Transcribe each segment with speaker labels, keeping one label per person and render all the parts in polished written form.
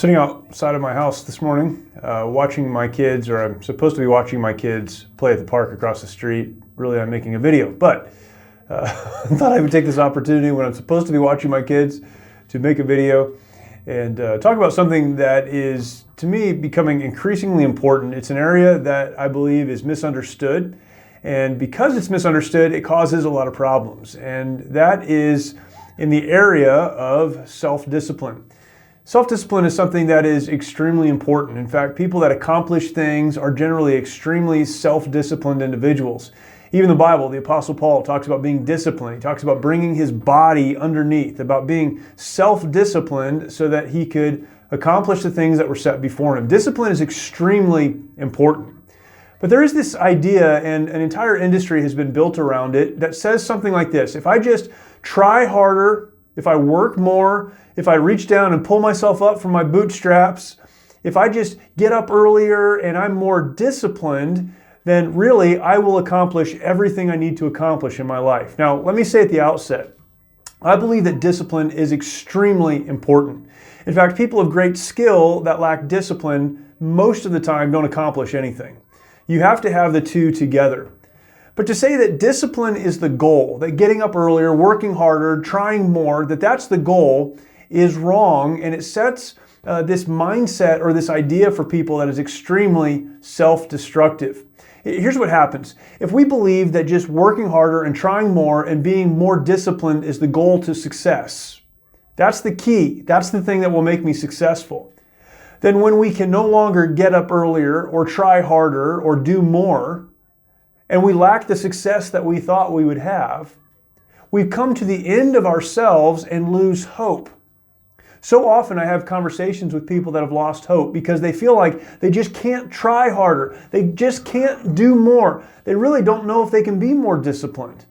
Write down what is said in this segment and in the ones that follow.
Speaker 1: Sitting outside of my house this morning, watching my kids, or I'm supposed to be watching my kids play at the park across the street. Really, I'm making a video, but I thought I would take this opportunity when I'm supposed to be watching my kids to make a video and talk about something that is, to me, becoming increasingly important. It's an area that I believe is misunderstood, and because it's misunderstood, it causes a lot of problems, and that is in the area of self-discipline. Self-discipline is something that is extremely important. In fact, people that accomplish things are generally extremely self-disciplined individuals. Even the Bible, the Apostle Paul talks about being disciplined. He talks about bringing his body underneath, about being self-disciplined so that he could accomplish the things that were set before him. Discipline is extremely important. But there is this idea, and an entire industry has been built around it, that says something like this: if I just try harder, if I work more, if I reach down and pull myself up from my bootstraps, if I just get up earlier and I'm more disciplined, then really I will accomplish everything I need to accomplish in my life. Now, let me say at the outset, I believe that discipline is extremely important. In fact, people of great skill that lack discipline most of the time don't accomplish anything. You have to have the two together. But to say that discipline is the goal, that getting up earlier, working harder, trying more, that's the goal, is wrong, and it sets this mindset or this idea for people that is extremely self-destructive. Here's what happens. If we believe that just working harder and trying more and being more disciplined is the goal to success, that's the key, that's the thing that will make me successful, then when we can no longer get up earlier or try harder or do more, and we lack the success that we thought we would have, we've come to the end of ourselves and lose hope. So often I have conversations with people that have lost hope because they feel like they just can't try harder. They just can't do more. They really don't know if they can be more disciplined.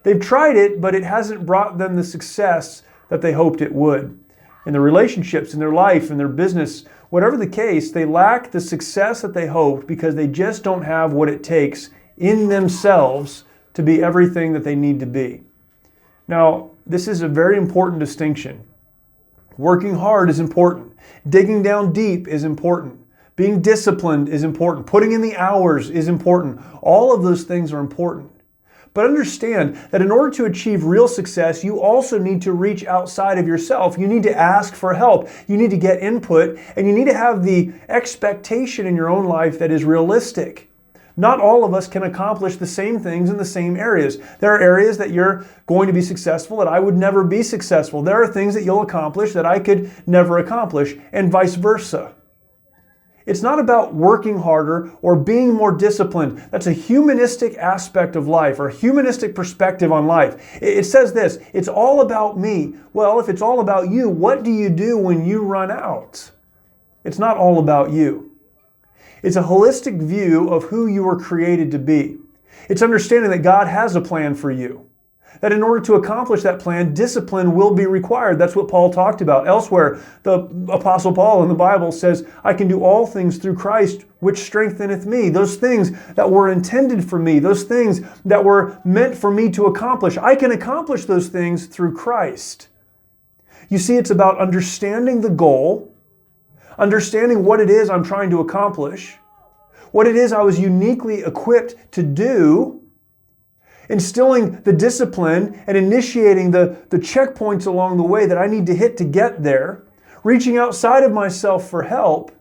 Speaker 1: They've tried it, but it hasn't brought them the success that they hoped it would. In their relationships, in their life, in their business, whatever the case, they lack the success that they hoped because they just don't have what it takes in themselves to be everything that they need to be. Now, this is a very important distinction. Working hard is important. Digging down deep is important. Being disciplined is important. Putting in the hours is important. All of those things are important. But understand that in order to achieve real success, you also need to reach outside of yourself. You need to ask for help. You need to get input, and you need to have the expectation in your own life that is realistic. Not all of us can accomplish the same things in the same areas. There are areas that you're going to be successful that I would never be successful. There are things that you'll accomplish that I could never accomplish, and vice versa. It's not about working harder or being more disciplined. That's a humanistic aspect of life, or a humanistic perspective on life. It says this: it's all about me. Well, if it's all about you, what do you do when you run out? It's not all about you. It's a holistic view of who you were created to be. It's understanding that God has a plan for you. That in order to accomplish that plan, discipline will be required. That's what Paul talked about. Elsewhere, the Apostle Paul in the Bible says, I can do all things through Christ, which strengtheneth me. Those things that were intended for me, those things that were meant for me to accomplish, I can accomplish those things through Christ. You see, it's about understanding the goal, understanding what it is I'm trying to accomplish, what it is I was uniquely equipped to do, instilling the discipline and initiating the checkpoints along the way that I need to hit to get there, reaching outside of myself for help,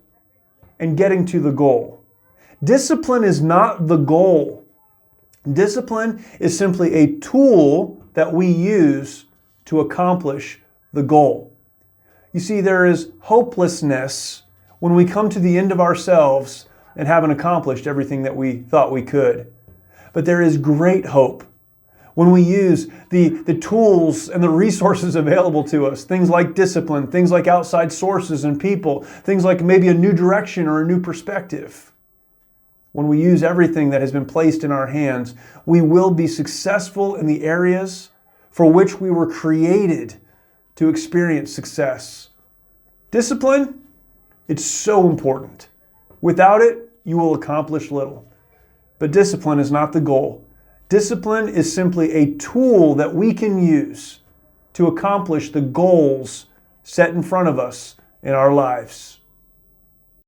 Speaker 1: and getting to the goal. Discipline is not the goal. Discipline is simply a tool that we use to accomplish the goal. You see, there is hopelessness when we come to the end of ourselves and haven't accomplished everything that we thought we could. But there is great hope when we use the tools and the resources available to us, things like discipline, things like outside sources and people, things like maybe a new direction or a new perspective. When we use everything that has been placed in our hands, we will be successful in the areas for which we were created to experience success. Discipline, it's so important. Without it, you will accomplish little. But discipline is not the goal. Discipline is simply a tool that we can use to accomplish the goals set in front of us in our lives.